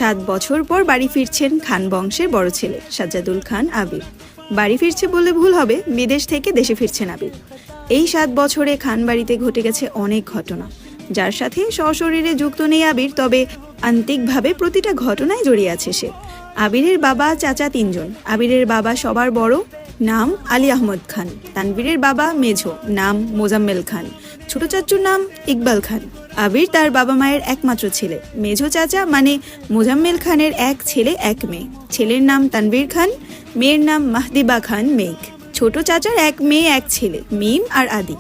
7 বছর পর বাড়ি ফিরছেন খান বংশের বড় ছেলে সাজ্জাদুল খান আবির। বাড়ি ফিরছে বললে ভুল হবে, বিদেশ থেকে দেশে ফিরছেন আবির। এই 7 বছরে খান বাড়িতে ঘটে গেছে অনেক ঘটনা, যার সাথে সশরীরে যুক্ত নেই আবির, তবে আন্তিকভাবে প্রতিটা ঘটনায় জড়িয়ে আছে সে। আবিরের বাবা চাচা 3 জন। আবিরের বাবা সবার বড়, নাম আলী আহমদ খান। তানভীরের বাবা মেঝো, নাম মোজাম্মেল খান। ছোট চাচুর নাম ইকবাল খান। আবির তার বাবা মায়ের একমাত্র ছেলে। মেঝো চাচা মানে মোজাম্মেল খানের এক ছেলে এক মেয়ে। ছেলের নাম তানভীর খান, মেয়ের নাম মাহদিবা খান মেঘ। ছোট চাচার এক মেয়ে এক ছেলে, মিম আর আদি।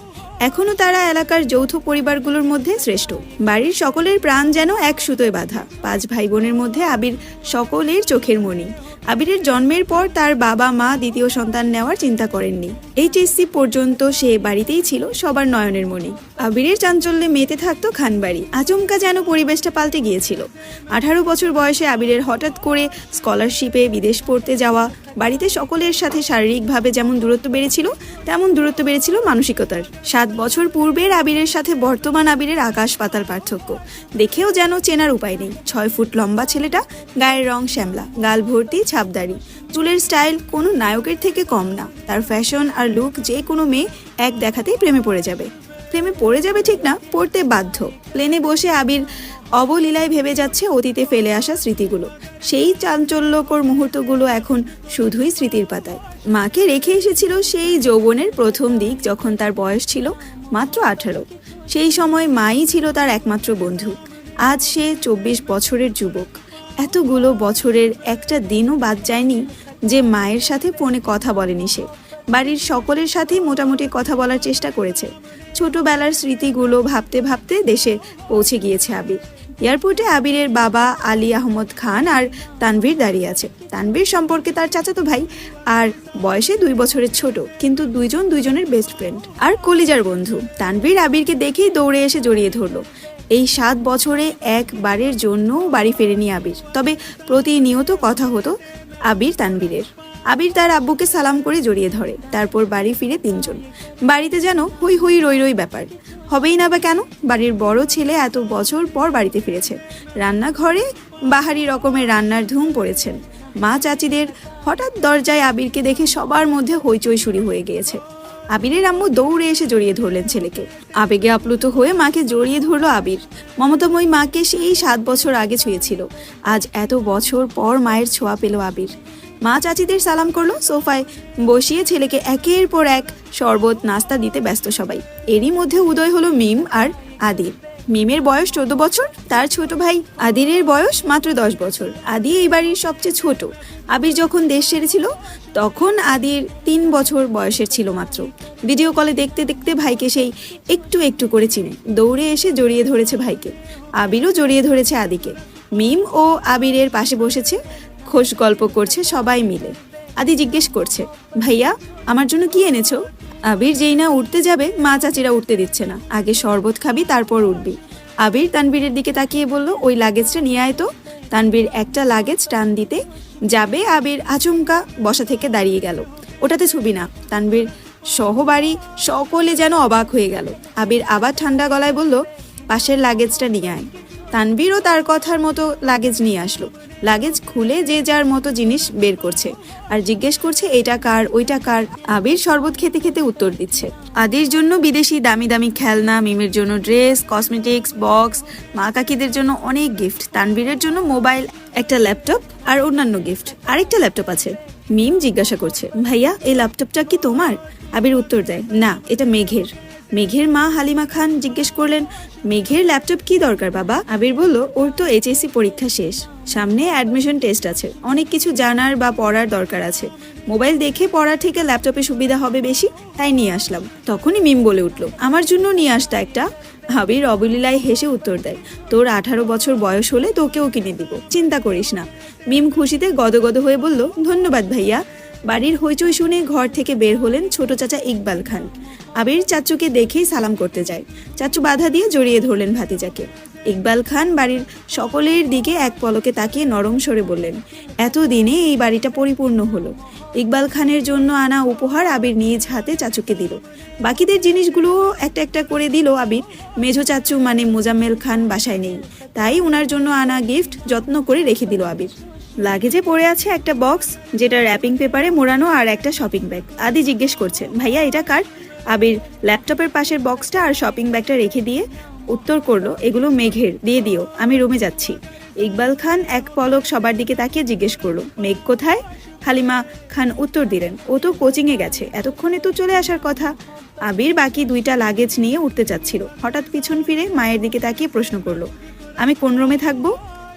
এখনো তারা এলাকার যৌথ পরিবারগুলোর মধ্যে শ্রেষ্ঠ। বাড়ির সকলের প্রাণ যেন এক সুতোয় বাঁধা। 5 ভাই বোনের মধ্যে আবির সকলের চোখের মণি। আবিরের জন্মের পর তার বাবা মা দ্বিতীয় সন্তান নেওয়ার চিন্তা করেননি। এইচএসসি পর্যন্ত সে বাড়িতেই ছিল সবার নয়নের মণি। আবিরের চাঞ্চল্যে মেতে থাকতো খানবাড়ি। আচমকা যেন পরিবেশটা পাল্টে গিয়েছিল। 18 বছর বয়সে আবিরের হঠাৎ করে স্কলারশিপে বিদেশ পড়তে যাওয়া। বাড়িতে সকলের সাথে শারীরিকভাবে যেমন দূরত্ব বেড়েছিল, তেমন দূরত্ব বেড়েছিল মানসিকতার। 7 বছর পূর্বের আবিরের সাথে বর্তমান আবিরের আকাশ পাতাল পার্থক্য। দেখেও যেন চেনার উপায় নেই। 6 ফুট লম্বা ছেলেটা, গায়ের রং শ্যামলা, গাল ভর্তি ছাপদাড়ি, চুলের স্টাইল কোনো নায়কের থেকে কম না। তার ফ্যাশন আর লুক যে কোনো মেয়ে এক দেখাতেই প্রেমে পড়ে যাবে। প্রেমে পড়ে যাবে ঠিক না, পড়তে বাধ্য। প্লেনে বসে আবির অবলীলায় ভেবে যাচ্ছে অতীতে ফেলে আসা স্মৃতিগুলো। সেই চাঞ্চল্যকর মুহূর্তগুলো এখন শুধুই স্মৃতির পাতায়। মাকে রেখে এসেছিল সেই যৌবনের প্রথম দিক, যখন তার বয়স ছিল মাত্র 18। সেই সময় মাই ছিল তার একমাত্র বন্ধু। আজ সে 24 বছরের যুবক। এতগুলো বছরের একটা দিনও বাদ যায়নি যে মায়ের সাথে ফোনে কথা বলেনি সে। বাড়ির সকলের সাথেই মোটামুটি কথা বলার চেষ্টা করেছে। ছোটবেলার স্মৃতিগুলো ভাবতে ভাবতে দেশে পৌঁছে গিয়েছে আবির। এয়ারপোর্টে আবিরের বাবা আলী আহমদ খান আর তানভীর দাঁড়িয়ে আছে। তানভীর সম্পর্কে তার চাচাতো ভাই আর বয়সে 2 বছরের ছোট, কিন্তু দুইজনের বেস্ট ফ্রেন্ড আর কলিজার বন্ধু। তানভীর আবিরকে দেখেই দৌড়ে এসে জড়িয়ে ধরলো। এই 7 বছরে একবারের জন্য বাড়ি ফেরেনি আবির, তবে প্রতিনিয়ত কথা হতো আবির তানভীরের। আবির তার আব্বুকে সালাম করে জড়িয়ে ধরে। তারপর বাড়ি ফিরে 3 জন। বাড়িতে যেন হই হই রই রই ব্যাপার। হবেই না বা কেন? বাড়ির বড় ছেলে এত বছর পর বাড়িতে ফিরেছে। রান্নাঘরে বাহারি রকমের রান্নার ধুম পড়েছেন। মা চাচিদের হঠাৎ দরজায় আবিরকে দেখে সবার মধ্যে হইচই শুরু হয়ে গিয়েছে। আবিরের আম্মু দৌড়ে এসে জড়িয়ে ধরলেন ছেলেকে। আবেগে আপ্লুত হয়ে মাকে জড়িয়ে ধরলো আবির। মমতাময়ী মাকে সেই 7 বছর আগে ছুঁয়েছিল। আজ এত বছর পর মায়ের ছোঁয়া পেল আবির। মা চাচিদের সালাম করলো। সোফায় বসিয়ে ছেলেকে একের পর এক শরবত নাস্তা দিতে ব্যস্ত সবাই। এরই মধ্যে উদয় হলো মিম আর আদির। মিমের বয়স 14 বছর, তার ছোট ভাই আদিরের বয়স মাত্র 10 বছর। আদি এই বাড়ির সবচেয়ে ছোট। আবির যখন দেশ ছেড়েছিল তখন আদির 3 বছর বয়সের ছিল মাত্র। ভিডিও কলে দেখতে দেখতে ভাইকে সেই একটু একটু করে চিনে দৌড়ে এসে জড়িয়ে ধরেছে ভাইকে। আবিরও জড়িয়ে ধরেছে আদিকে। মিম ও আবিরের পাশে বসেছে, খোশ গল্প করছে সবাই মিলে। আদি জিজ্ঞেস করছে, ভাইয়া আমার জন্য কি এনেছো? আবির যেই না উঠতে যাবে, মা চাচিরা উঠতে দিচ্ছে না। আগে শরবত খাবি, তারপর উঠবি। আবির তানভীরের দিকে তাকিয়ে বলল, ওই লাগেজটা নিয়ে আয় তো। তানভীর একটা লাগেজ টান দিতে যাবে, আবির আচমকা বসা থেকে দাঁড়িয়ে গেল। ওটাতে ছবি না। তানভীর সহবাড়ি সকলে যেন অবাক হয়ে গেল। আবির আবার ঠান্ডা গলায় বলল, পাশের লাগেজটা নিয়ে আয়। তানভীরও তার কথার মতো লাগেজ নিয়ে আসলো। লাগেজ খুলে যে যার মতো জিনিস বের করছে আর জিজ্ঞেস করছে, এটা কার, ওইটা কার। আবির শরবত খেতে খেতে উত্তর দিচ্ছে। আদির জন্য বিদেশি দামি দামি খেলনা, মিমের জন্য ড্রেস, কসমেটিক্স, বক্স, মা কাকিদের জন্য অনেক গিফট, তানভীরের জন্য মোবাইল, একটা ল্যাপটপ আর অন্যান্য গিফট। আরেকটা ল্যাপটপ আছে। মিম জিজ্ঞাসা করছে, ভাইয়া এই ল্যাপটপটা কি তোমার? আবির উত্তর দেয়, না, এটা মেঘের। মেঘের মা হালিমা খান জিজ্ঞেস করলেন, মেঘের ল্যাপটপ কি দরকার বাবা? আবির বলল, ওর তো এইচএসসি পরীক্ষা শেষ, সামনে অ্যাডমিশন টেস্ট আছে, অনেক কিছু জানার বা পড়ার দরকার আছে। মোবাইল দেখে পড়ার থেকে ল্যাপটপে সুবিধা হবে বেশি, তাই নিয়ে আসলাম। তখনই মিম বলে উঠল, আমার জন্য নিয়ে আসতা একটা। আবির অবলীলায় হেসে উত্তর দেয়, তোর 18 বছর বয়স হলে তোকেও কিনে দিব, চিন্তা করিস না। মিম খুশিতে গদগদ হয়ে বলল, ধন্যবাদ ভাইয়া। বাড়ির হইচই শুনে ঘর থেকে বের হলেন ছোট চাচা ইকবাল খান। আবির চাচুকে দেখেই সালাম করতে যায়। চাচু বাধা দিয়ে জড়িয়ে ধরলেন ভাতিজাকে। ইকবাল খান বাড়ির সকলের দিকে এক পলকে তাকিয়ে নরম স্বরে বললেন, এতদিনে এই বাড়িটা পরিপূর্ণ হলো। ইকবাল খানের জন্য আনা উপহার আবির নিজ হাতে চাচুকে দিল। বাকিদের জিনিসগুলোও একটা একটা করে দিল আবির। মেঝো চাচু মানে মোজাম্মেল খান বাসায় নেই, তাই ওনার জন্য আনা গিফট যত্ন করে রেখে দিল আবির। লাগেজে পড়ে আছে একটা বক্স, যেটা র্যাপিং পেপারে মোড়ানো, আর একটা শপিং ব্যাগ। আদি জিজ্ঞেস করছে, ভাইয়া এটা কার? আবির ল্যাপটপের পাশের বক্সটা আর শপিং ব্যাগটা রেখে দিয়ে উত্তর করলো, এগুলো মেঘের, দিয়ে দিও, আমি রুমে যাচ্ছি। ইকবাল খান এক পলক সবার দিকে তাকিয়ে জিজ্ঞেস করলো, মেঘ কোথায়? হালিমা খান উত্তর দিলেন, ও তো কোচিংয়ে গেছে, এতক্ষণে তো চলে আসার কথা। আবির বাকি দুইটা লাগেজ নিয়ে উঠতে চাচ্ছিল, হঠাৎ পিছন ফিরে মায়ের দিকে তাকিয়ে প্রশ্ন করলো, আমি কোন রুমে থাকবো?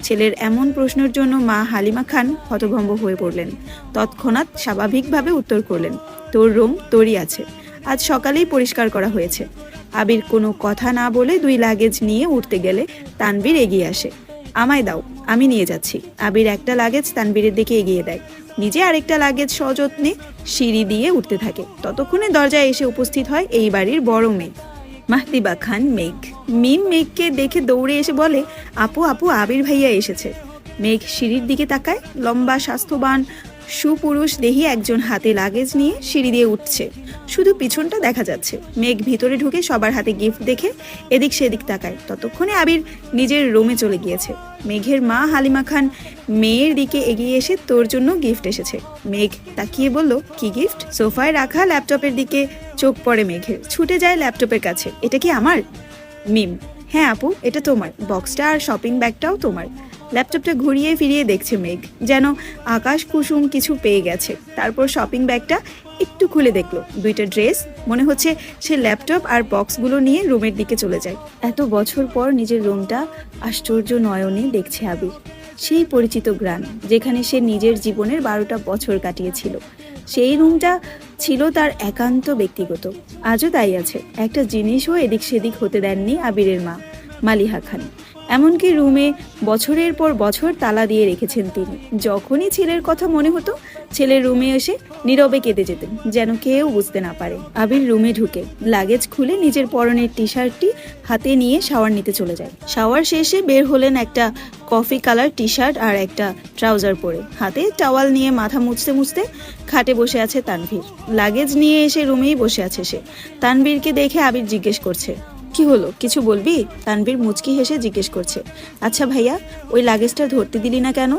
ছেলের এমন প্রশ্নের জন্য মা হালিমা খান হতভম্ব হয়ে পড়লেন। তৎক্ষণাৎ স্বাভাবিকভাবে উত্তর করলেন, তোর রুম তোরই আছে, আজ সকালেই পরিষ্কার করা হয়েছে। আবির কোনো কথা না বলে দুই লাগেজ নিয়ে উঠতে গেলে তানবীর এগিয়ে আসে, আমায় দাও, আমি নিয়ে যাচ্ছি। আবির একটা লাগেজ তানবীরের দিকে এগিয়ে দেয়, নিজে আরেকটা লাগেজ সযত্নে সিঁড়ি দিয়ে উঠতে থাকে। ততক্ষণে দরজায় এসে উপস্থিত হয় এই বাড়ির বড় মেয়ে মাহতিবা খান মেঘ। মিম মেঘকে দেখে দৌড়ে এসে বলে, আপু আপু, আবির ভাইয়া এসেছে। মেঘ সিঁড়ির দিকে তাকায়, লম্বা স্বাস্থ্যবান সুপুরুষ দেহি একজন হাতে লাগেজ নিয়ে সিঁড়ি দিয়ে উঠছে, শুধু পিছনটা দেখা যাচ্ছে। মেঘ ভিতরে ঢুকে সবার হাতে গিফট দেখে এদিক সেদিক তাকায়। ততক্ষণে আবির নিজের রুমে চলে গিয়েছে। মেঘের মা হালিমা খান মেয়ের দিকে এগিয়ে এসে, তোর জন্য গিফট এসেছে। মেঘ তাকিয়ে বলল, কি গিফট? সোফায় রাখা ল্যাপটপের দিকে চোখ পড়ে মেঘের, ছুটে যায় ল্যাপটপের কাছে, এটা কি আমার? মিম, হ্যাঁ আপু, এটা তোমার, বক্সটা আর শপিং ব্যাগটাও তোমার। ল্যাপটপটা ঘুরিয়ে ফিরিয়ে দেখছে মেঘ, যেন আকাশ কুসুম কিছু পেয়ে গেছে। তারপর শপিং ব্যাগটা একটু খুলে দেখলো, দুইটা ড্রেস। মনে হচ্ছে সে ল্যাপটপ আর বক্সগুলো নিয়ে রুমের দিকে চলে যায়। এত বছর পর নিজের রুমটা আশ্চর্য নয়নে দেখছে আবির। সেই পরিচিত গ্রাম, যেখানে সে নিজের জীবনের 12টা বছর কাটিয়েছিল। সেই রুমটা ছিল তার একান্ত ব্যক্তিগত, আজও তাই আছে। একটা জিনিসও এদিক সেদিক হতে দেননি আবিরের মা মালিহা খান। এমনকি রুমে বছরের পর বছর তালা দিয়ে রেখেছেন তিনি। যখনই ছেলের কথা মনে হতো, ছেলের রুমে এসে নীরবে কেঁদে যেতেন, যেন কেউ বুঝতে না পারে। আবির রুমে ঢুকে লাগেজ খুলে নিজের পরনের টি শার্টটি হাতে নিয়ে শাওয়ার নিতে চলে যায়। শাওয়ার শেষে বের হলেন একটা কফি কালার টি শার্ট আর একটা ট্রাউজার পরে, হাতে টাওয়াল নিয়ে মাথা মুছতে মুছতে খাটে বসে আছে তানভীর। লাগেজ নিয়ে এসে রুমেই বসে আছে সে। তানভীরকে দেখে আবির জিজ্ঞেস করছে, কি হলো, কিছু বলবি? তানভীর মুচকি হেসে জিজ্ঞেস করছে, আচ্ছা ভাইয়া, ওই লাগেজটা ধরতে দিলি না কেন?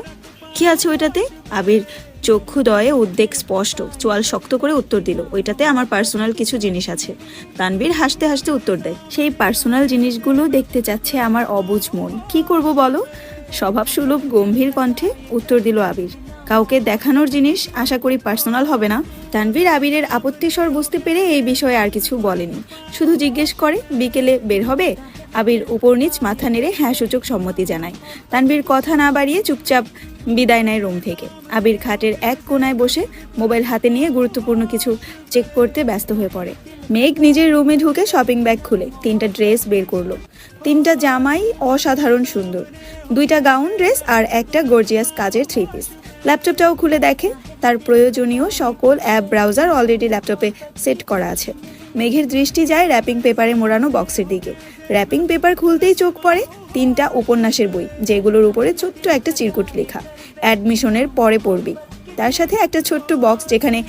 কি আছে ওইটাতে? আবির চক্ষুদয়ে উদ্বেগ স্পষ্ট, চোয়াল শক্ত করে উত্তর দিল, ওইটাতে আমার পার্সোনাল কিছু জিনিস আছে। তানভীর হাসতে হাসতে উত্তর দেয়, সেই পার্সোনাল জিনিসগুলো দেখতে চাচ্ছে আমার অবুঝ মন, কি করব বলো? স্বভাব সুলভ গম্ভীর কণ্ঠে উত্তর দিল আবির, কাউকে দেখানোর জিনিস, আশা করি পার্সোনাল হবে না। তানভীর আবিরের আপত্তিস্বর বুঝতে পেরে এই বিষয়ে আর কিছু বলেনি, শুধু জিজ্ঞেস করে, বিকেলে বের হবে? আবির উপর নিচ মাথা নেড়ে হ্যাঁ সূচক সম্মতি জানায়। তানভীর কথা না বাড়িয়ে চুপচাপ বিদায় নেয় রুম থেকে। আবির খাটের এক কোনায় বসে মোবাইল হাতে নিয়ে গুরুত্বপূর্ণ কিছু চেক করতে ব্যস্ত হয়ে পড়ে। মেঘ নিজের রুমে ঢুকে শপিং ব্যাগ খুলে 3টা ড্রেস বের করলো। 3টা জামাই অসাধারণ সুন্দর, 2টা গাউন ড্রেস আর একটা গর্জিয়াস কাজের 3 পিস। ল্যাপটপটাও খুলে দেখে, তার প্রয়োজনীয় সকল অ্যাপ ব্রাউজার অলরেডি ল্যাপটপে সেট করা আছে। মেঘের দৃষ্টি যায় র্যাপিং পেপারে মোড়ানো বক্সের দিকে। র্যাপিং পেপার খুলতেই চোখ পড়ে 3টা উপন্যাসের বই, যেগুলোর উপরে ছোট্ট একটা চিরকুট লেখা, অ্যাডমিশনের পরে পড়বি। তার সাথে একটা ছোট্ট বক্স, যেখানে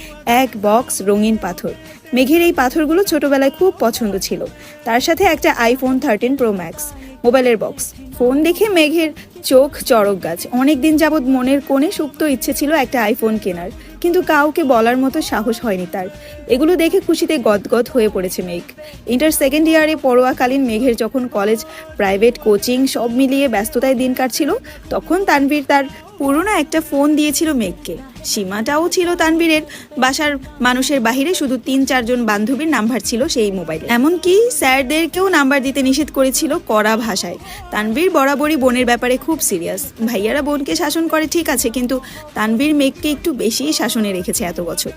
এক বক্স রঙিন পাথর। মেঘের এই পাথরগুলো ছোটবেলায় খুব পছন্দ ছিল। তার সাথে একটা আইফোন 13 প্রো ম্যাক্স মোবাইলের বক্স। ফোন দেখে মেঘের চোখ চড়ক গাছ। অনেকদিন যাবৎ মনের কোণে সুপ্ত ইচ্ছে ছিল একটা আইফোন কেনার, কিন্তু কাউকে বলার মতো সাহস হয়নি তার। এগুলো দেখে খুশিতে গদগদ হয়ে পড়েছে মেঘ। ইন্টার সেকেন্ড ইয়ারে পড়ুয়াকালীন মেঘের যখন কলেজ, প্রাইভেট, কোচিং সব মিলিয়ে ব্যস্ততায় দিন কাটছিল, তখন তানভীর তার পুরোনো একটা ফোন দিয়েছিল মেঘকে। সীমাটাও ছিল তানভীরের। বাসার মানুষের বাহিরে শুধু 3-4 জন বান্ধবীর নাম্বার ছিল সেই মোবাইলে। এমনকি স্যারদেরকেও নাম্বার দিতে নিষেধ করেছিল কড়া ভাষায়। তানভীর বরাবরই বোনের ব্যাপারে খুব সিরিয়াস। ভাইয়ারা বোনকে শাসন করে ঠিক আছে, কিন্তু তানভীর মেঘকে একটু বেশিই শাসনে রেখেছে এত বছর।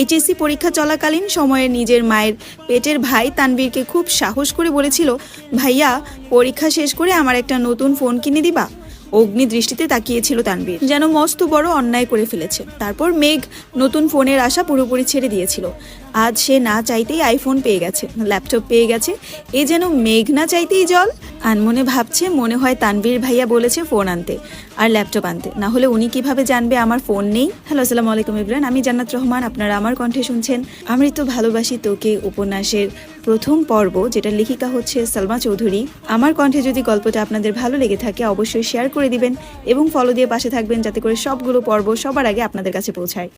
এইচএসসি পরীক্ষা চলাকালীন সময়ে নিজের মায়ের পেটের ভাই তানভীরকে খুব সাহস করে বলেছিল, ভাইয়া, পরীক্ষা শেষ করে আমার একটা নতুন ফোন কিনে দিবা? অগ্নি দৃষ্টিতে তাকিয়েছিল তানভীর, যেন মস্ত বড় অন্যায় করে ফেলেছে। তারপর মেঘ নতুন ফোনের আশা পুরোপুরি ছেড়ে দিয়েছিল। আজ সে না চাইতেই আইফোন পেয়ে গেছে, ল্যাপটপ পেয়ে গেছে, এ যেন মেঘ না চাইতেই জল। আনমনে ভাবছে, মনে হয় তানভীর ভাইয়া বলেছে ফোন আনতে আর ল্যাপটপ আনতে, না হলে উনি কিভাবে জানবে আমার ফোন নেই। হ্যালো, আসসালামু আলাইকুম এভরিওয়ান, আমি জান্নাত রহমান, আপনারা আমার কণ্ঠে শুনছেন আমি তো ভালোবাসি তোকে উপন্যাসের প্রথম পর্ব, যেটা লেখিকা হচ্ছে সালমা চৌধুরী। আমার কণ্ঠে যদি গল্পটা আপনাদের ভালো লেগে থাকে অবশ্যই শেয়ার করে দিবেন এবং ফলো দিয়ে পাশে থাকবেন, যাতে করে সবগুলো পর্ব সবার আগে আপনাদের কাছে পৌঁছায়।